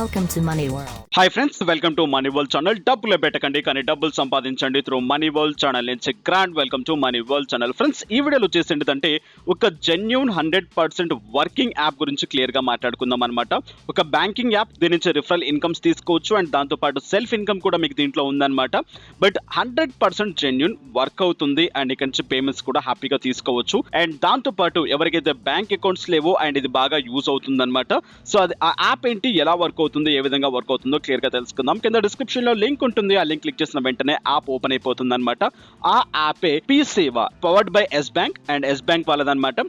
Welcome to Money World. Hi friends, welcome to money world channel. డబ్బులు పెట్టకండి కానీ డబ్బులు సంపాదించండి త్రూ మనీ వరల్డ్ ఛానల్ నుంచి grand welcome to money world channel. Friends, ఈ వీడియోలో వచ్చేసి ఏంటంటే ఒక జెన్యూన్ 100% వర్కింగ్ యాప్ గురించి క్లియర్గా మాట్లాడుకుందాం అనమాట. ఒక బ్యాంకింగ్ యాప్, దీని నుంచి రిఫరల్ ఇన్కమ్స్ తీసుకోవచ్చు అండ్ దాంతోపాటు సెల్ఫ్ ఇన్కమ్ కూడా మీకు దీంట్లో ఉందన్నమాట. బట్ 100% జెన్యూన్ వర్క్ అవుతుంది అండ్ ఇక్కడ నుంచి పేమెంట్స్ కూడా హ్యాపీగా తీసుకోవచ్చు. అండ్ దాంతోపాటు ఎవరికైతే బ్యాంక్ అకౌంట్స్ లేవో అండ్ ఇది బాగా యూజ్ అవుతుంది అనమాట. సో అది ఆ యాప్ ఏంటి, ఎలా వర్క్ అవుతుంది, ఏ విధంగా వర్క్ అవుతుందో క్లియర్ గా తెలుసుకుందాం. కింద డిస్క్రిప్షన్ లో లింక్ ఉంటుంది, ఆ లింక్ క్లిక్ చేసిన వెంటనే యాప్ ఓపెన్ అయిపోతుంది అనమాట. ఆ యాపే పీ సేవ, powered by Yes Bank and Yes Bank వాళ్ళదన్నమాట.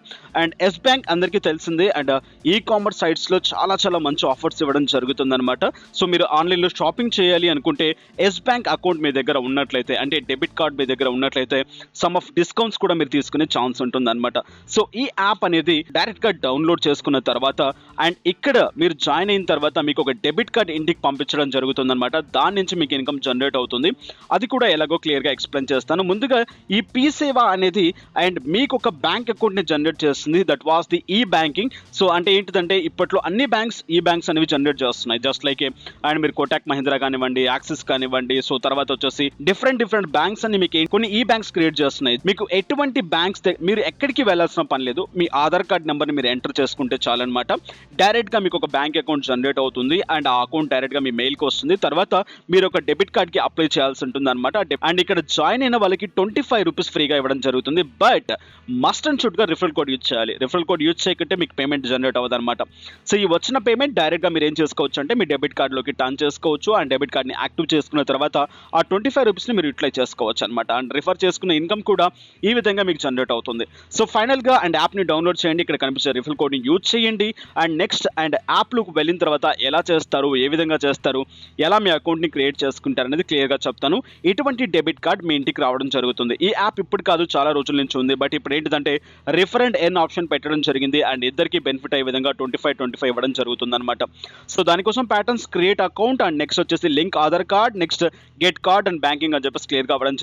అండ్ ఎస్ బ్యాంక్ అందరికీ తెలిసిందే అండ్ ఈ కామర్స్ సైట్స్ లో చాలా మంచి ఆఫర్స్ ఇవ్వడం జరుగుతుంది అనమాట. సో మీరు ఆన్లైన్ లో షాపింగ్ చేయాలి అనుకుంటే ఎస్ బ్యాంక్ అకౌంట్ మీ దగ్గర ఉన్నట్లయితే, అంటే డెబిట్ కార్డ్ మీ దగ్గర ఉన్నట్లయితే సమ్ ఆఫ్ డిస్కౌంట్స్ కూడా మీరు తీసుకునే ఛాన్స్ ఉంటుంది అనమాట. సో ఈ యాప్ అనేది డైరెక్ట్ గా డౌన్లోడ్ చేసుకున్న తర్వాత అండ్ ఇక్కడ మీరు జాయిన్ అయిన తర్వాత మీకు ఒక డెబిట్ కార్డ్ ఇంటికి పంపించడం జరుగుతుంది అనమాట. దాని నుంచి మీకు ఇన్కమ్ జనరేట్ అవుతుంది. అది కూడా ఎలాగో క్లియర్ గా ఎక్స్ప్లెయిన్ చేస్తాను. ముందుగా ఈ పీ సేవ అనేది అండ్ మీకు ఒక బ్యాంక్ అకౌంట్ ని జనరేట్ చేస్తుంది. దట్ వాస్ ది ఈ బ్యాంకింగ్. సో అంటే ఏంటిదంటే ఇప్పట్లో అన్ని బ్యాంక్స్ ఈ బ్యాంక్స్ అనేవి జనరేట్ చేస్తున్నాయి. జస్ట్ లైక్ అండ్ మీరు కోటాక్ మహీంద్రా కానివ్వండి, యాక్సిస్ కానివ్వండి, సో తర్వాత వచ్చేసి డిఫరెంట్ బ్యాంక్స్ అని మీకు కొన్ని ఈ బ్యాంక్స్ క్రియేట్ చేస్తున్నాయి. మీకు ఎటువంటి బ్యాంక్స్ మీరు ఎక్కడికి వెళ్ళాల్సిన పని లేదు. మీ ఆధార్ కార్డ్ నెంబర్ ని మీరు ఎంటర్ చేసుకుంటే చాలన్నమాట. డైరెక్ట్ గా మీకు ఒక బ్యాంక్ అకౌంట్ జనరేట్ అవుతుంది అండ్ ఆ అకౌంట్ డైరెక్ట్ గా మీ మెయిల్ కి వస్తుంది. తర్వాత మీరు ఒక డెబిట్ కార్డ్ కి అప్లై చేయాల్సి ఉంటుంది అనమాట. అండ్ ఇక్కడ జాయిన్ అయిన వాళ్ళకి 25 రూపీస్ ఫ్రీగా ఇవ్వడం జరుగుతుంది. బట్ మస్ట్ అండ్ షుడ్ గా రిఫరల్ కోడ్ యూజ్ చేయాలి. రిఫరల్ కోడ్ యూజ్ చేయకుంటే మీకు పేమెంట్ జనరేట్ అవ్వదు అనమాట. సో ఈ వచ్చిన పేమెంట్ డైరెక్ట్ గా మీరు ఏం చేసుకోవచ్చు అంటే మీ డెబిట్ కార్డ్ లోకి టర్న్ చేసుకోవచ్చు అండ్ డెబిట్ కార్డ్ ని యాక్టివ్ చేసుకున్న తర్వాత ఆ 25 రూపీస్ ని మీరు యూటిలైజ్ చేసుకోవచ్చు అనమాట. అండ్ రిఫర్ చేసుకున్న ఇన్కమ్ కూడా ఈ విధంగా మీకు జనరేట్ అవుతుంది. సో ఫైనల్ గా అండ్ యాప్ ని డౌన్లోడ్ చేయండి. ఇక్కడ కనిపించే రిఫరల్ కోడ్ ని యూజ్ చేయండి అండ్ నెక్స్ట్ అండ్ యాప్ లోకి వెళ్ళిన తర్వాత ఎలా చేస్తారు, ఏ విధంగా చేస్తారు, ఎలా మీ అకౌంట్ ని క్రియేట్ చేసుకుంటారు అనేది క్లియర్ గా చెప్తాను. ఇటువంటి డెబిట్ కార్డ్ మీ ఇంటికి రావడం జరుగుతుంది. ఈ యాప్ ఇప్పుడు కాదు, చాలా రోజుల నుంచి ఉంది. బట్ ఇప్పుడు ఏంటంటే రిఫర్ అండ్ ఎర్న్ ఆప్షన్ పెట్టడం జరిగింది అండ్ ఇద్దరికి బెనిఫిట్ అయ్యే విధంగా 25 ఇవ్వడం జరుగుతుంది అనమాట. సో దానికోసం patterns create account and next వచ్చేసి link Aadhaar card, next get card and banking అని చెప్పేసి క్లియర్ గా ఇవ్వడం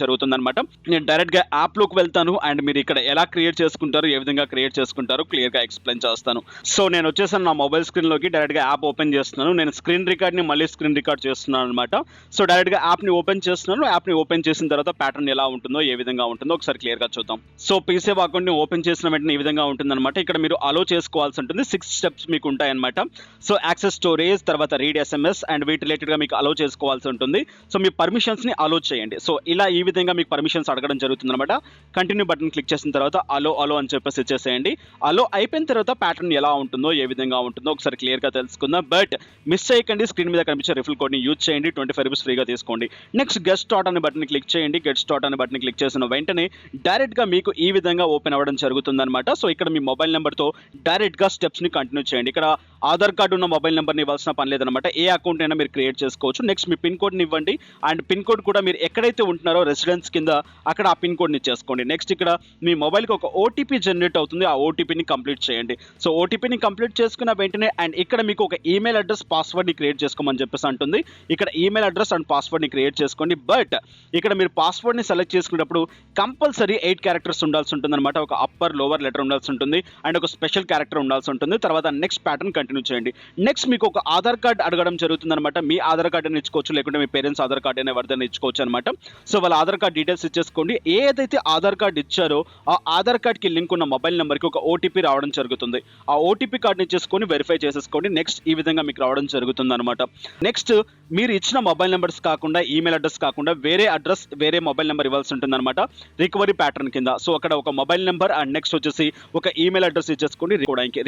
జరుగుతుంది అనమాట. నేను డైరెక్ట్ గా యాప్ లోకి వెళ్తాను అండ్ మీరు ఇక్కడ ఎలా క్రియేట్ చేసుకుంటారు, ఏ విధంగా క్రియేట్ చేసుకుంటారు క్లియర్ గా ఎక్స్ప్లెయిన్ చేస్తాను. సో నేను వచ్చేసాను నా మొబైల్ స్క్రీన్ లోకి, డైరెక్ట్ గా యాప్ ఓపెన్ చేస్తున్నాను. నేను స్క్రీన్ రికార్డ్ ని మళ్ళీ స్క్రీన్ రికార్డ్ చేస్తున్నాను అనమాట. సో డైరెక్ట్ గా యాప్ ని ఓపెన్ చేస్తున్నాను. యాప్ ని ఓపెన్ చేసిన తర్వాత ప్యాటర్న్ ఎలా ఉంటుందో, ఏ విధంగా ఉంటుందో ఒకసారి క్లియర్ గా చూద్దాం. సో పీసేవ్ అకౌంట్ ని ఓపెన్ చేసిన వెంటనే ఈ విధంగా ఉంటుంది అనమాట. ఇక్కడ మీరు అలో చేసుకోవాల్సి ఉంటుంది. 6 స్టెప్స్ మీకు ఉంటాయి అనమాట. సో యాక్సెస్ స్టోరేజ్, తర్వాత రీడ్ ఎస్ఎంఎస్ అండ్ వీటి రిలేటెడ్ గా మీకు అలో చేసుకోవాల్సి ఉంటుంది. సో మీ పర్మిషన్స్ ని అలో చేయండి. సో ఇలా ఈ విధంగా మీకు పర్మిషన్స్ అడగడం జరుగుతుంది అనమాట. కంటిన్యూ బటన్ క్లిక్ చేసిన తర్వాత అలో అని చెప్పేసి ఇచ్చేసేయండి. అలో అయిపోయిన తర్వాత ప్యాటర్న్ ఎలా ఉంటుందో, ఏ విధంగా ఉంటుందో ఒకసారి క్లియర్ గా తెలుసుకుందాం. బట్ మిస్ చేయకండి, స్క్రీన్ మీద కనిపించే రిఫరల్ కోడ్ ని యూజ్ చేయండి. 25 రూపీస్ ఫ్రీగా తీసుకోండి. నెక్స్ట్ గెట్ స్టార్ట్ అనే బటన్ క్లిక్ చేయండి. గెట్ స్టార్ట్ అనే బటన్ క్లిక్ చేసిన వెంటనే డైరెక్ట్ గా మీకు ఈ విధంగా ఓపెన్ అవ్వడం జరుగుతుంది అనమాట. సో ఇక్కడ మీ మొబైల్ నెంబర్ తో డైరెక్ట్ గా స్టెప్స్ ని కంటిన్యూ చేయండి. ఇక్కడ ఆధార్ కార్డు ఉన్న మొబైల్ నెంబర్ని ఇవ్వాల్సిన పని లేదనమాట. ఏ అకౌంట్ అయినా మీరు క్రియేట్ చేసుకోవచ్చు. నెక్స్ట్ మీ పిన్ కోడ్ని ఇవ్వండి అండ్ పిన్ కోడ్ కూడా మీరు ఎక్కడైతే ఉంటున్నారో రెసిడెన్స్ కింద అక్కడ ఆ పిన్ కోడ్ని ఇచ్చేసుకోండి. నెక్స్ట్ ఇక్కడ మీ మొబైల్కి ఒక ఓటీపీ జనరేట్ అవుతుంది. ఆ ఓటీపీని కంప్లీట్ చేయండి. సో ఓటీపీని కంప్లీట్ చేసుకున్న వెంటనే అండ్ ఇక్కడ మీకు ఒక ఈమెయిల్ అడ్రస్, పాస్వర్డ్ని క్రియేట్ చేసుకోమని చెప్పేసి అంటుంది. ఇక్కడ ఈమెయిల్ అడ్రస్ అండ్ పాస్వర్డ్ని క్రియేట్ చేసుకోండి. బట్ ఇక్కడ మీరు పాస్వర్డ్ని సెలెక్ట్ చేసుకునేటప్పుడు కంపల్సరీ 8 క్యారెక్టర్స్ ఉండాల్సి ఉంటుంది అనమాట. ఒక అప్పర్ లోవర్ లెటర్ ఉండాల్సి ఉంటుంది అండ్ ఒక స్పెషల్ క్యారెక్టర్ ఉండాల్సి ఉంటుంది. తర్వాత నెక్స్ట్ ప్యాటర్న్ కంటిన్యూ చేయండి. నెక్స్ట్ మీకు ఒక ఆధార్ కార్డ్ అడగడం జరుగుతుంది అనమాట. మీ ఆధార్ కార్డ్ అని ఇచ్చుకోవచ్చు, లేకుంటే మీ పేరెంట్స్ ఆధార్ కార్డ్ అయినా ఎవరిదైనా ఇచ్చుకోవచ్చు అనమాట. సో వాళ్ళ ఆధార్ కార్డ్ డీటెయిల్స్ ఇచ్చేసుకోండి. ఏదైతే ఆధార్ కార్డ్ ఇచ్చారో ఆ ఆధార్ కార్డ్ కి లింక్ ఉన్న మొబైల్ నెంబర్కి ఒక ఓటీపీ రావడం జరుగుతుంది. ఆ ఓటీపీ కార్డ్ని ఇచ్చేసుకొని వెరిఫై చేసేసుకోండి. నెక్స్ట్ ఈ విధంగా మీకు రావడం జరుగుతుంది అనమాట. నెక్స్ట్ మీరు ఇచ్చిన మొబైల్ నెంబర్స్ కాకుండా, ఈమెయిల్ అడ్రస్ కాకుండా వేరే అడ్రస్, వేరే మొబైల్ నెంబర్ ఇవ్వాల్సి ఉంటుంది అనమాట రికవరీ ప్యాటర్న్ కింద. సో అక్కడ ఒక మొబైల్ నెంబర్ అండ్ నెక్స్ట్ వచ్చేసి ఒక ఈమెయిల్ అడ్రస్ ఇచ్చేసుకోండి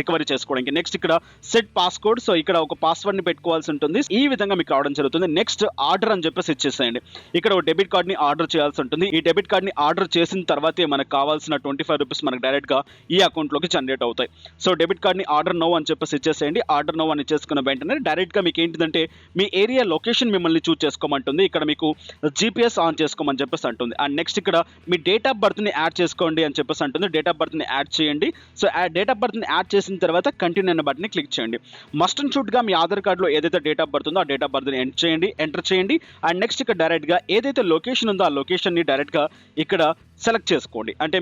రికవరీ చేసుకోవడానికి. నెక్స్ట్ ఇక్కడ సెట్ పాస్కోడ్, సో ఇక్కడ ఒక పాస్వర్డ్ ని పెట్టుకోవాల్సి ఉంటుంది. ఈ విధంగా మీకు రావడం జరుగుతుంది. నెక్స్ట్ ఆర్డర్ అని చెప్పేసి ఇచ్చేసేయండి. ఇక్కడ ఒక డెబిట్ కార్డ్ ని ఆర్డర్ చేయాల్సి ఉంటుంది. ఈ డెబిట్ కార్డ్ ని ఆర్డర్ చేసిన తర్వాతే మనకు కావాల్సిన 25 రూపీస్ మనకు డైరెక్ట్ గా ఈ అకౌంట్ లోకి జనరేట్ అవుతాయి. సో డెబిట్ కార్డ్ ని ఆర్డర్ నో అని చెప్పేసి ఇచ్చేసేయండి. ఆర్డర్ నో అని ఇచ్చేసుకున్న వెంటనే డైరెక్ట్ గా మీకు ఏంటిదంటే మీ ఏరియా లొకేషన్ మిమ్మల్ని చూస్ చేసుకోమంటుంది. ఇక్కడ మీకు జీపీఎస్ ఆన్ చేసుకోమని చెప్పేసి అంటుంది. అండ్ నెక్స్ట్ ఇక్కడ మీ డేట్ ఆఫ్ బర్త్ ని యాడ్ చేసుకోండి అని చెప్పేసి అంటుంది. డేట్ ఆఫ్ బర్త్ ని యాడ్ చేయండి. సో డేట్ ఆఫ్ బర్త్ ని యాడ్ చేసిన తర్వాత కంటిన్యూ అనే బటన్ ని క్లిక్ చేయండి. మస్ట్ అండ్ షుడ్ గా మీ ఆధార్ కార్డులో ఏదైతే డేట్ ఆఫ్ బర్త్ ఉందో ఆ డేట్ ఆఫ్ బర్త్ ని ఎంటర్ చేయండి. అండ్ నెక్స్ట్ ఇక్కడ డైరెక్ట్ గా ఏదైతే లొకేషన్ ఉందో ఆ లొకేషన్ ని డైరెక్ట్ గా ఇక్కడ సెలెక్ట్ చేసుకోండి. అంటే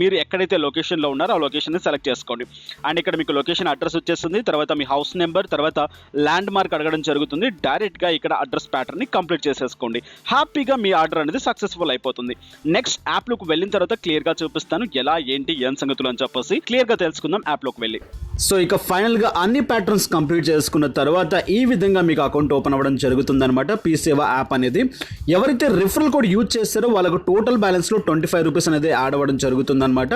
మీరు ఎక్కడైతే లొకేషన్లో ఉన్నారో ఆ లొకేషన్ని సెలెక్ట్ చేసుకోండి. అండ్ ఇక్కడ మీకు లొకేషన్ అడ్రస్ వచ్చేస్తుంది, తర్వాత మీ హౌస్ నెంబర్, తర్వాత ల్యాండ్ మార్క్ అడగడం జరుగుతుంది. డైరెక్ట్గా ఇక్కడ అడ్రస్ ప్యాటర్న్ని కంప్లీట్ చేసేసుకోండి. హ్యాపీగా మీ ఆర్డర్ అనేది సక్సెస్ఫుల్ అయిపోతుంది. నెక్స్ట్ యాప్లోకి వెళ్ళిన తర్వాత క్లియర్గా చూపిస్తాను ఎలా ఏంటి ఏం సంగతులు అని చెప్పేసి క్లియర్గా తెలుసుకుందాం యాప్లోకి వెళ్ళి. సో ఇక ఫైనల్గా అన్ని ప్యాటర్న్స్ కంప్లీట్ చేసుకున్న తర్వాత ఈ విధంగా మీకు అకౌంట్ ఓపెన్ అవ్వడం జరుగుతుందన్నమాట. పీసేవా యాప్ అనేది ఎవరైతే రిఫరల్ కోడ్ యూజ్ చేస్తారో వాళ్ళకు టోటల్ బ్యాలెన్స్లో 25 రూపీస్ అనేది యాడ్ అవ్వడం జరుగుతుందన్నమాట.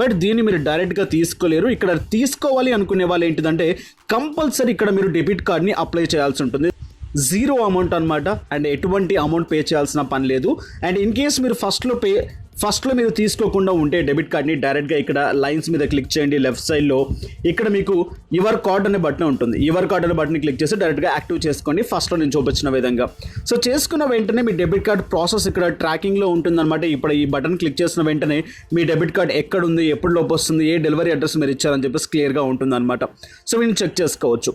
బట్ దీన్ని మీరు డైరెక్ట్గా తీసుకోలేరు. ఇక్కడ తీసుకోవాలి అనుకునే వాళ్ళు ఏంటిదంటే కంపల్సరీ ఇక్కడ మీరు డెబిట్ కార్డ్ని అప్లై చేయాల్సి ఉంటుంది. జీరో అమౌంట్ అనమాట. అండ్ ఎటువంటి అమౌంట్ పే చేయాల్సిన పని లేదు. అండ్ ఇన్ కేస్ మీరు ఫస్ట్లో మీరు తీసుకోకుండా ఉంటే డెబిట్ కార్డ్ని డైరెక్ట్గా ఇక్కడ లైన్స్ మీద క్లిక్ చేయండి. లెఫ్ట్ సైడ్లో ఇక్కడ మీకు యువర్ కార్డ్ అనే బటన్ ఉంటుంది. యువర్ కార్డ్ అనే బటన్ క్లిక్ చేసి డైరెక్ట్గా యాక్టివ్ చేసుకోండి ఫస్ట్లో నేను చూపించిన విధంగా. సో చేసుకున్న వెంటనే మీ డెబిట్ కార్డ్ ప్రాసెస్ ఇక్కడ ట్రాకింగ్లో ఉంటుందన్నమాట. ఇప్పుడు ఈ బటన్ క్లిక్ చేసిన వెంటనే మీ డెబిట్ కార్డ్ ఎక్కడ ఉంది, ఎప్పుడు లోపు వస్తుంది, ఏ డెలివరీ అడ్రస్ మీరు ఇచ్చారని చెప్పేసి క్లియర్గా ఉంటుందన్నమాట. సో వీటిని చెక్ చేసుకోవచ్చు.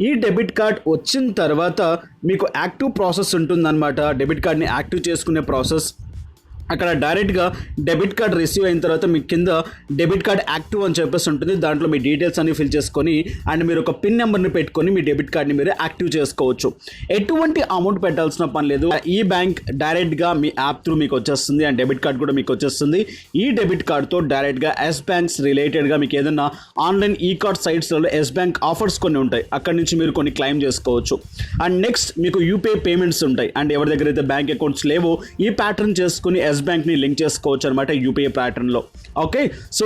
ఈ డెబిట్ కార్డ్ వచ్చిన తర్వాత మీకు యాక్టివ్ ప్రాసెస్ ఉంటుందన్నమాట. డెబిట్ కార్డ్ని యాక్టివ్ చేసుకునే ప్రాసెస్ అక్కడ డైరెక్ట్గా డెబిట్ కార్డ్ రిసీవ్ అయిన తర్వాత మీ కింద డెబిట్ కార్డ్ యాక్టివ్ అని చెప్పేసి ఉంటుంది. దాంట్లో మీ డీటెయిల్స్ అన్ని ఫిల్ చేసుకొని అండ్ మీరు ఒక పిన్ నెంబర్ని పెట్టుకొని మీ డెబిట్ కార్డ్ని మీరు యాక్టివ్ చేసుకోవచ్చు. ఎటువంటి అమౌంట్ పెట్టాల్సిన పని లేదు. ఈ బ్యాంక్ డైరెక్ట్గా మీ యాప్ త్రూ మీకు వచ్చేస్తుంది అండ్ డెబిట్ కార్డ్ కూడా మీకు వచ్చేస్తుంది. ఈ డెబిట్ కార్డ్తో డైరెక్ట్గా ఎస్ బ్యాంక్స్ రిలేటెడ్గా మీకు ఏదైనా ఆన్లైన్ ఈ కార్డ్ సైట్స్లలో ఎస్ బ్యాంక్ ఆఫర్స్ కొన్ని ఉంటాయి. అక్కడి నుంచి మీరు కొన్ని క్లెయిమ్ చేసుకోవచ్చు. అండ్ నెక్స్ట్ మీకు యూపీఐ పేమెంట్స్ ఉంటాయి. అండ్ ఎవరి దగ్గర అయితే బ్యాంక్ అకౌంట్స్ లేవో ఈ ప్యాటర్న్ చేసుకుని ఎస్ బ్యాంక్ని లింక్ చేసుకోవచ్చు అనమాట యూపీఐ ప్యాటర్న్లో. ఓకే, సో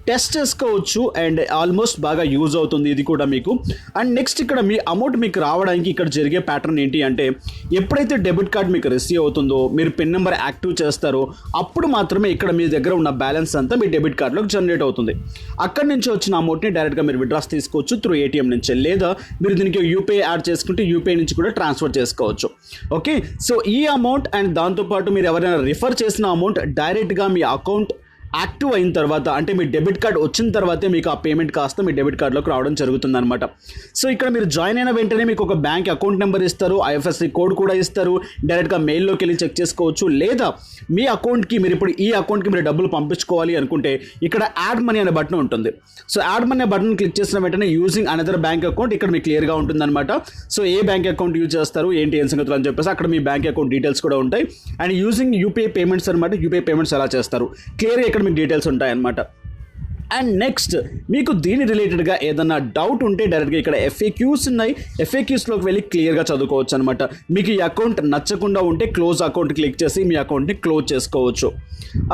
టెస్ట్ చేసుకోవచ్చు అండ్ ఆల్మోస్ట్ బాగా యూజ్ అవుతుంది ఇది కూడా మీకు. అండ్ నెక్స్ట్ ఇక్కడ మీ అమౌంట్ మీకు రావడానికి ఇక్కడ జరిగే ప్యాటర్న్ ఏంటి అంటే ఎప్పుడైతే డెబిట్ కార్డ్ మీకు రిసీవ్ అవుతుందో మీరు పిన్ నెంబర్ యాక్టివ్ చేస్తారో అప్పుడు మాత్రమే ఇక్కడ మీ దగ్గర ఉన్న బ్యాలెన్స్ అంతా మీ డెబిట్ కార్డ్లోకి జనరేట్ అవుతుంది. అక్కడి నుంచి వచ్చిన అమౌంట్ని డైరెక్ట్గా మీరు విత్డ్రాస్ తీసుకోవచ్చు త్రూ ఏటీఎం నుంచి, లేదా మీరు దీనికి యూపీఐ యాడ్ చేసుకుంటే యూపీఐ నుంచి కూడా ట్రాన్స్ఫర్ చేసుకోవచ్చు. ఓకే, సో ఈ అమౌంట్ అండ్ దాంతోపాటు మీరు ఎవరైనా రిఫర్ చేసిన అమౌంట్ డైరెక్ట్గా మీ అకౌంట్ యాక్టివ్ అయిన తర్వాత అంటే మీ డెబిట్ కార్డ్ వచ్చిన తర్వాతే మీకు ఆ పేమెంట్ కాస్త మీ డెబిట్ కార్డ్లోకి రావడం జరుగుతుంది అనమాట. సో ఇక్కడ మీరు జాయిన్ అయిన వెంటనే మీకు ఒక బ్యాంక్ అకౌంట్ నెంబర్ ఇస్తారు, ఐఎఫ్ఎస్సి కోడ్ కూడా ఇస్తారు. డైరెక్ట్గా మెయిల్లోకి వెళ్ళి చెక్ చేసుకోవచ్చు. లేదా మీ అకౌంట్కి మీరు ఇప్పుడు ఈ అకౌంట్కి మీరు డబ్బులు పంపించుకోవాలి అనుకుంటే ఇక్కడ యాడ్ మనీ అనే బటన్ ఉంటుంది. So add money button click చేసిన వెంటనే యూజింగ్ అనదర్ బ్యాంక్ అకౌంట్ ఇక్కడ మీకు క్లియర్గా ఉంటుందన్నమాట. సో ఏ బ్యాంక్ అకౌంట్ యూజ్ చేస్తారు ఏంటి ఏం సంగతులు అని చెప్పేసి అక్కడ మీ బ్యాంక్ అకౌంట్ డీటెయిల్స్ కూడా ఉంటాయి. అండ్ యూజింగ్ యూపీఐ పేమెంట్స్ అనమాట. యూపీఐ పేమెంట్స్ ఎలా చేస్తారు క్లియర్గా ఇక్కడ మీకు డీటెయిల్స్ ఉంటాయన్నమాట. అండ్ నెక్స్ట్ మీకు దీని రిలేటెడ్గా ఏదన్నా డౌట్ ఉంటే డైరెక్ట్గా ఇక్కడ ఎఫ్ఏక్యూస్ ఉన్నాయి. ఎఫ్ఏక్యూస్లోకి వెళ్ళి క్లియర్గా చదువుకోవచ్చు అనమాట. మీకు ఈ అకౌంట్ నచ్చకుండా ఉంటే క్లోజ్ అకౌంట్ క్లిక్ చేసి మీ అకౌంట్ని క్లోజ్ చేసుకోవచ్చు.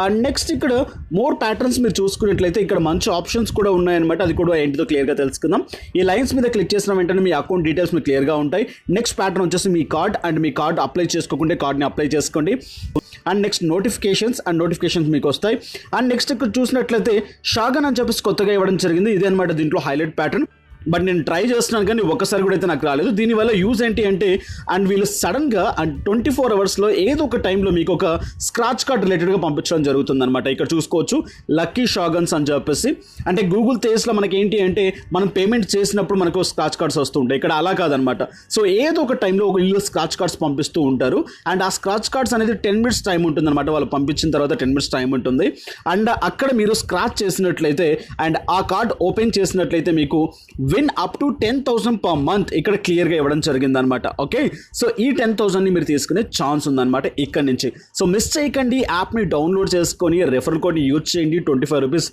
అండ్ నెక్స్ట్ ఇక్కడ మోర్ ప్యాటర్న్స్ మీరు చూసుకున్నట్లయితే ఇక్కడ మంచి ఆప్షన్స్ కూడా ఉన్నాయన్నమాట. అది కూడా ఏంటిదో క్లియర్గా తెలుసుకుందాం. ఈ లైన్స్ మీద క్లిక్ చేసిన వెంటనే మీ అకౌంట్ డీటెయిల్స్ మీకు క్లియర్గా ఉంటాయి. నెక్స్ట్ ప్యాటర్న్ వచ్చేసి మీ కార్డ్ అండ్ మీ కార్డ్ అప్లై చేసుకోకుంటే కార్డ్ని అప్లై చేసుకోండి. అండ్ నెక్స్ట్ నోటిఫికేషన్స్ మీకు వస్తాయి. అండ్ నెక్స్ట్ ఇక్కడ చూసినట్లయితే షాగన్ అని చెప్పేసి కొత్తగా ఇవ్వడం జరిగింది. ఇదే అనమాట దీంట్లో హైలైట్ ప్యాటర్న్. బట్ నేను ట్రై చేస్తున్నాను కానీ ఒక్కసారి కూడా అయితే నాకు రాలేదు. దీనివల్ల యూజ్ ఏంటి అంటే అండ్ వీళ్ళు సడన్గా అండ్ 24 అవర్స్లో ఏదో ఒక టైంలో మీకు ఒక స్క్రాచ్ కార్డ్ రిలేటెడ్గా పంపించడం జరుగుతుంది అనమాట. ఇక్కడ చూసుకోవచ్చు లక్కీ షాగన్స్ అని చెప్పేసి. అంటే గూగుల్ తేజ్లో మనకి ఏంటి అంటే మనం పేమెంట్ చేసినప్పుడు మనకు స్క్రాచ్ కార్డ్స్ వస్తుంటాయి. ఇక్కడ అలా కాదనమాట. సో ఏదో ఒక టైంలో ఒక వీళ్ళు స్క్రాచ్ కార్డ్స్ పంపిస్తూ ఉంటారు. అండ్ ఆ స్క్రాచ్ కార్డ్స్ అనేది 10 minutes టైం ఉంటుంది అనమాట. వాళ్ళు పంపించిన తర్వాత 10 minutes టైం ఉంటుంది. అండ్ అక్కడ మీరు స్క్రాచ్ చేసినట్లయితే అండ్ ఆ కార్డ్ ఓపెన్ చేసినట్లయితే మీకు win up to 10,000 per month ఇక్కడ క్లియర్గా ఇవ్వడం జరిగిందనమాట. ఓకే, సో ఈ 10,000ని మీరు తీసుకునే ఛాన్స్ ఉందన్నమాట ఇక్కడ నుంచి. సో మిస్ చేయకండి, యాప్ని డౌన్లోడ్ చేసుకొని రెఫరల్ కోడ్ని యూజ్ చేయండి. 25 రూపీస్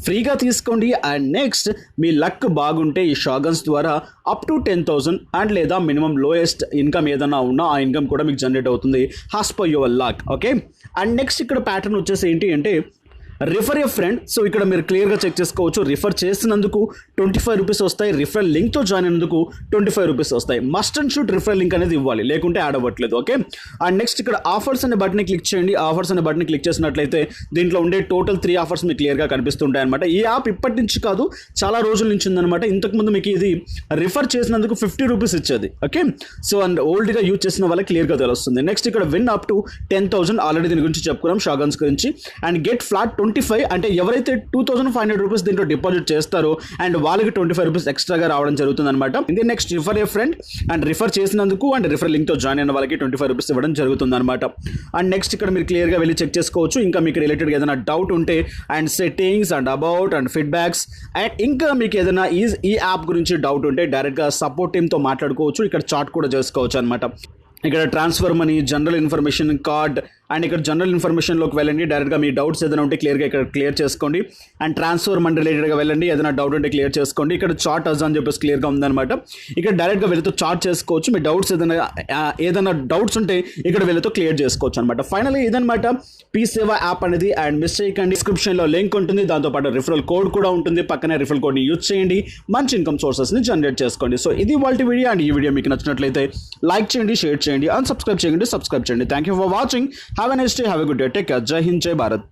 ఫ్రీగా తీసుకోండి. అండ్ నెక్స్ట్ మీ లక్ బాగుంటే ఈ షాగన్స్ ద్వారా అప్ టు 10,000 అండ్ లేదా మినిమం లోయెస్ట్ ఇన్కమ్ ఏదైనా ఉన్నా ఆ ఇన్కమ్ కూడా మీకు జనరేట్ అవుతుంది as per your luck. Okay, and next ఇక్కడ ప్యాటర్న్ వచ్చేసి ఏంటి అంటే రిఫర్ ఎ ఫ్రెండ్. సో ఇక్కడ మీరు క్లియర్గా చెక్ చేసుకోవచ్చు. రిఫర్ చేసినందుకు 25 రూపీస్ వస్తాయి. రిఫరల్ లింక్తో జాయిన్ అయినందుకు 25 రూపీస్ వస్తాయి. Must and should referral link అనేది ఇవ్వాలి, లేకుంటే యాడ్ అవ్వట్లేదు. ఓకే, అండ్ నెక్స్ట్ ఇక్కడ ఆఫర్స్ అనే బటన్ క్లిక్ చేయండి. ఆఫర్స్ అనే బటన్ క్లిక్ చేసినట్లయితే దీంట్లో ఉండే టోటల్ 3 ఆఫర్స్ మీకు క్లియర్గా కనిపిస్తుంటాయి అనమాట. ఈ యాప్ ఇప్పటి నుంచి కాదు చాలా రోజుల నుంచి ఉందన్నమాట. ఇంతకుముందు మీకు ఇది రిఫర్ చేసినందుకు 50 రూపీస్ ఇచ్చేది. ఓకే, సో అండ్ ఓల్డ్గా యూజ్ చేసిన వాళ్ళకి క్లియర్గా తెలుస్తుంది. నెక్స్ట్ ఇక్కడ విన్ అప్ టు 10,000 ఆల్రెడీ దీని గురించి చెప్పుకున్నాం షాగన్స్ గురించి. అండ్ గెట్ ఫ్లాట్ 25, అంటే ఎవరైతే 2500 రూపీస్ దీంట్లో డిపాజిట్ చేస్తారో అండ్ వాళ్ళకి 25 రూపీస్ ఎక్స్ట్రాగా రావడం జరుగుతుంది అనమాట. ఇది next refer A friend and refer చేసినందుకు అండ్ రిఫర్ లింక్తో జాయిన్ అయిన వాళ్ళకి 25 రూపీస్ ఇవ్వడం జరుగుతుంది అనమాట. అండ్ నెక్స్ట్ ఇక్కడ మీరు క్లియర్గా వెళ్ళి చెక్ చేసుకోవచ్చు. ఇంకా మీకు రిలేటెడ్గా ఏదైనా డౌట్ ఉంటే and settings and about and feedbacks and ఇంకా మీకు ఏదైనా ఈ యాప్ గురించి డౌట్ ఉంటే డైరెక్ట్గా సపోర్ట్ టీమ్తో మాట్లాడుకోవచ్చు. ఇక్కడ చాట్ కూడా చేసుకోవచ్చు అనమాట. ఇక్కడ transfer money, general information, card and ఇక్కడ జనరల్ ఇన్ఫర్మేషన్లోకి వెళ్ళండి. డైరెక్ట్గా మీ డౌట్స్ ఏదైనా ఉంటే క్లియర్గా ఇక్కడ క్లియర్ చేసుకోండి. అండ్ ట్రాన్స్ఫర్ మనీ రిలేటెడ్గా వెళ్ళండి, ఏదైనా డౌట్ ఉంటే క్లియర్ చేసుకోండి. ఇక్కడ చాట్ అజ్ అని చెప్పేసి క్లియర్గా ఉందన్నమాట. ఇక్కడ డైరెక్ట్గా వెళ్తూ చాట్ చేసుకోవచ్చు. మీ డౌట్స్ ఏదైనా డౌట్స్ ఉంటే ఇక్కడ వెళ్తూ క్లియర్ చేసుకోవచ్చు అనమాట. ఫైనల్లీ ఇదనమాట పీసేవా యాప్ అనేది. అండ్ మిస్ చేయకండి, డిస్క్రిప్షన్లో లింక్ ఉంటుంది, దాంతోపాటు రిఫరల్ కోడ్ కూడా ఉంటుంది. పక్కనే రిఫరల్ కోడ్ని యూజ్ చేయండి, మంచి ఇన్కమ్ సోర్సెస్ని జనరేట్ చేసుకోండి. సో ఇది వాళ్ళ వీడియో. అండ్ ఈ వీడియో మీకు నచ్చినట్లయితే లైక్ చేయండి, షేర్ చేయండి, అండ్ సబ్స్క్రైబ్ చేయండి. Thank you for watching. Have a nice day, have a good day, take care. జై హింద్, జై భారత్.